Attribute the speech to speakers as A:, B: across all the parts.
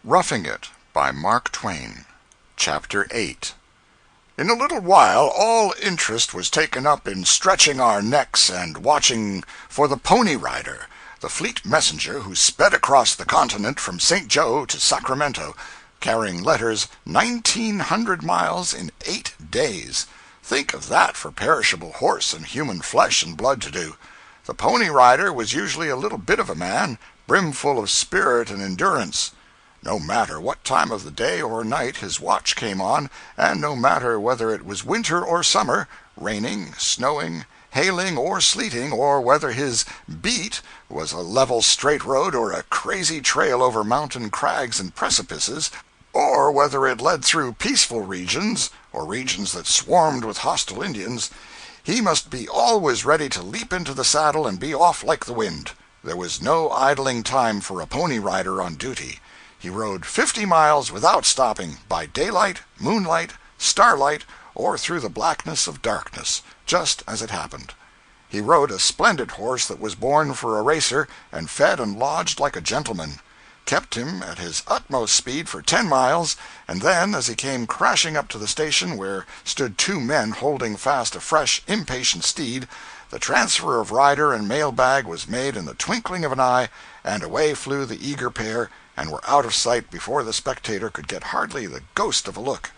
A: Roughing It by Mark Twain. Chapter 8. In a little while all interest was taken up in stretching our necks and watching for the Pony Rider, the fleet messenger who sped across the continent from St. Joe to Sacramento, carrying letters 1,900 miles in 8 days. Think of that for perishable horse and human flesh and blood to do! The Pony Rider was usually a little bit of a man, brimful of spirit and endurance. No matter what time of the day or night his watch came on, and no matter whether it was winter or summer, raining, snowing, hailing, or sleeting, or whether his "beat" was a level straight road or a crazy trail over mountain crags and precipices, or whether it led through peaceful regions, or regions that swarmed with hostile Indians, he must be always ready to leap into the saddle and be off like the wind. There was no idling time for a Pony Rider on duty. He rode 50 miles without stopping, by daylight, moonlight, starlight, or through the blackness of darkness, just as it happened. He rode a splendid horse that was born for a racer, and fed and lodged like a gentleman; kept him at his utmost speed for 10 miles, and then, as he came crashing up to the station where stood 2 men holding fast a fresh, impatient steed, the transfer of rider and mail bag was made in the twinkling of an eye, and away flew the eager pair, and were out of sight before the spectator could get hardly the ghost of a look.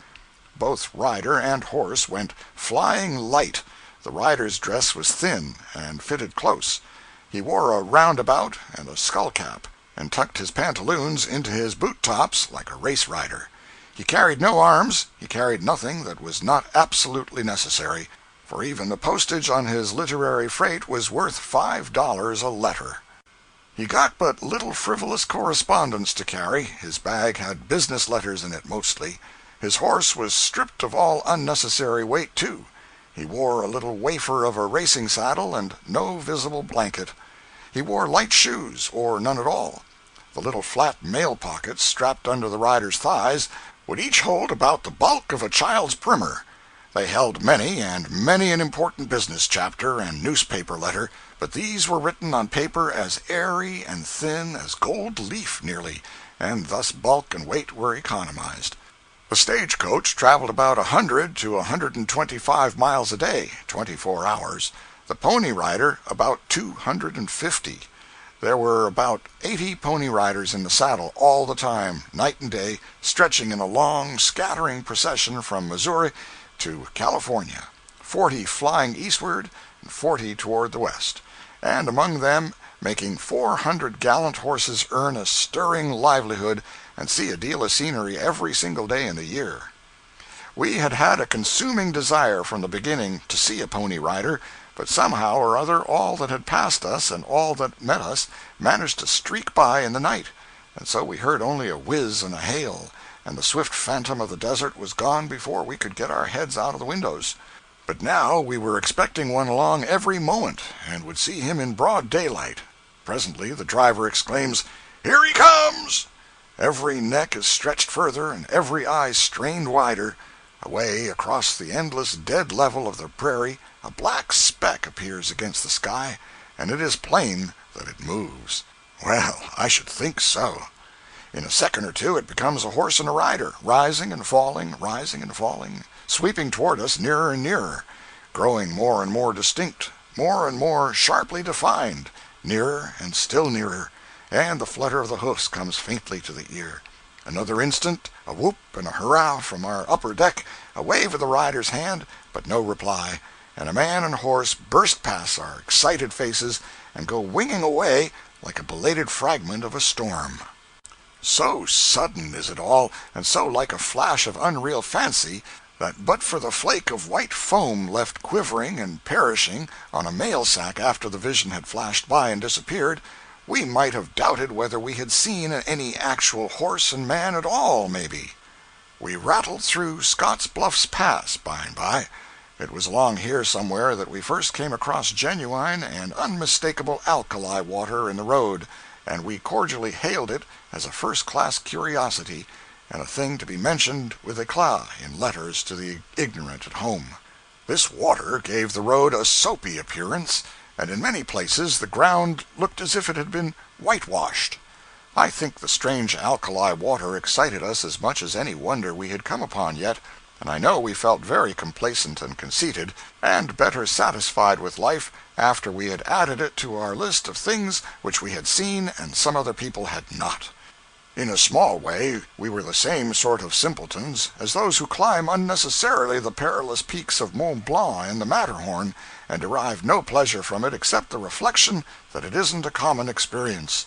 A: Both rider and horse went flying light. The rider's dress was thin, and fitted close. He wore a roundabout and a skull-cap, and tucked his pantaloons into his boot-tops like a race rider. He carried no arms, he carried nothing that was not absolutely necessary, for even the postage on his literary freight was worth $5 a letter. He got but little frivolous correspondence to carry. His bag had business letters in it mostly. His horse was stripped of all unnecessary weight, too. He wore a little wafer of a racing saddle and no visible blanket. He wore light shoes, or none at all. The little flat mail pockets strapped under the rider's thighs would each hold about the bulk of a child's primer. They held many an important business chapter and newspaper letter, but these were written on paper as airy and thin as gold leaf nearly, and thus bulk and weight were economized. The stagecoach traveled about 100 to 125 miles a day, 24 hours. The Pony Rider about 250. There were about 80 Pony Riders in the saddle all the time, night and day, stretching in a long, scattering procession from Missouri to California, 40 flying eastward and 40 toward the west, and among them making 400 gallant horses earn a stirring livelihood and see a deal of scenery every single day in the year. We had had a consuming desire from the beginning to see a Pony Rider, but somehow or other all that had passed us and all that met us managed to streak by in the night, and so we heard only a whiz and a hail, and the swift phantom of the desert was gone before we could get our heads out of the windows. But now we were expecting one along every moment, and would see him in broad daylight. Presently the driver exclaims, "Here he comes!" Every neck is stretched further, and every eye strained wider. Away across the endless dead level of the prairie a black speck appears against the sky, and it is plain that it moves. Well, I should think so. In a second or two it becomes a horse and a rider, rising and falling, sweeping toward us nearer and nearer, growing more and more distinct, more and more sharply defined, nearer and still nearer, and the flutter of the hoofs comes faintly to the ear. Another instant, a whoop and a hurrah from our upper deck, a wave of the rider's hand, but no reply, and a man and horse burst past our excited faces and go winging away like a belated fragment of a storm. So sudden is it all, and so like a flash of unreal fancy, that but for the flake of white foam left quivering and perishing on a mail sack after the vision had flashed by and disappeared, we might have doubted whether we had seen any actual horse and man at all, maybe. We rattled through Scott's Bluffs Pass by and by. It was along here somewhere that we first came across genuine and unmistakable alkali water in the road, and we cordially hailed it as a first-class curiosity, and a thing to be mentioned with éclat in letters to the ignorant at home. This water gave the road a soapy appearance, and in many places the ground looked as if it had been whitewashed. I think the strange alkali water excited us as much as any wonder we had come upon yet, and I know we felt very complacent and conceited, and better satisfied with life after we had added it to our list of things which we had seen and some other people had not. In a small way, we were the same sort of simpletons as those who climb unnecessarily the perilous peaks of Mont Blanc and the Matterhorn, and derive no pleasure from it except the reflection that it isn't a common experience.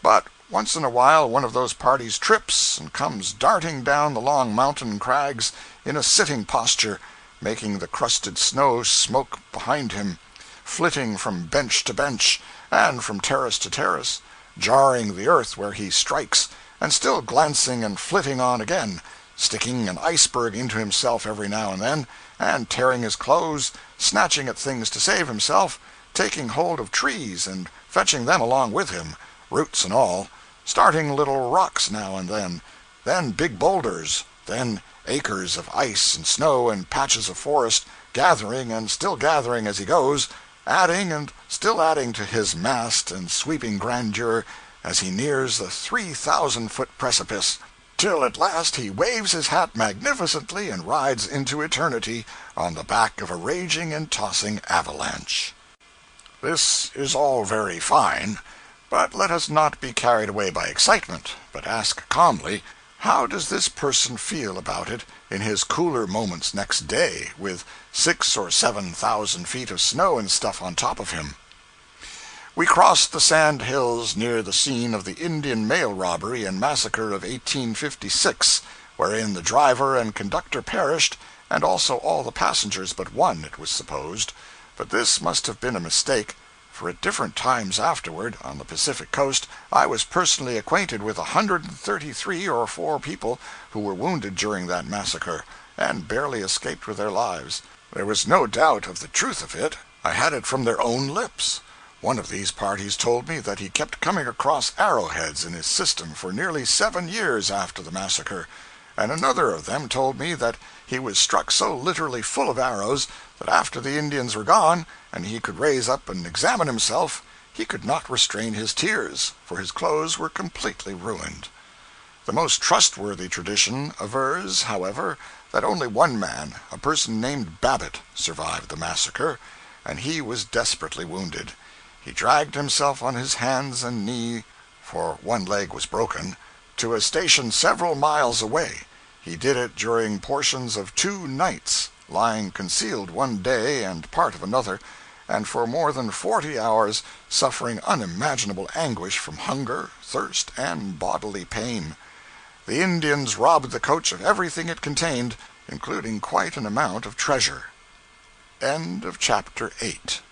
A: But once in a while one of those parties trips and comes darting down the long mountain crags in a sitting posture, making the crusted snow smoke behind him, flitting from bench to bench, and from terrace to terrace, jarring the earth where he strikes, and still glancing and flitting on again, sticking an iceberg into himself every now and then, and tearing his clothes, snatching at things to save himself, taking hold of trees and fetching them along with him, roots and all, starting little rocks now and then big boulders, then acres of ice and snow and patches of forest, gathering and still gathering as he goes, adding and still adding to his massed and sweeping grandeur as he nears the 3,000-foot precipice, till at last he waves his hat magnificently and rides into eternity on the back of a raging and tossing avalanche. This is all very fine, but let us not be carried away by excitement, but ask calmly, how does this person feel about it in his cooler moments next day, with 6,000 or 7,000 feet of snow and stuff on top of him? We crossed the sand hills near the scene of the Indian mail robbery and massacre of 1856, wherein the driver and conductor perished, and also all the passengers but one, it was supposed. But this must have been a mistake, for at different times afterward, on the Pacific coast, I was personally acquainted with 133 or 4 people who were wounded during that massacre, and barely escaped with their lives. There was no doubt of the truth of it. I had it from their own lips. One of these parties told me that he kept coming across arrowheads in his system for nearly 7 years after the massacre, and another of them told me that he was struck so literally full of arrows that after the Indians were gone, and he could raise up and examine himself, he could not restrain his tears, for his clothes were completely ruined. The most trustworthy tradition avers, however, that only one man, a person named Babbitt, survived the massacre, and he was desperately wounded. He dragged himself on his hands and knee, for one leg was broken, to a station several miles away. He did it during portions of 2 nights, lying concealed one day and part of another, and for more than 40 hours suffering unimaginable anguish from hunger, thirst, and bodily pain. The Indians robbed the coach of everything it contained, including quite an amount of treasure. End of chapter 8.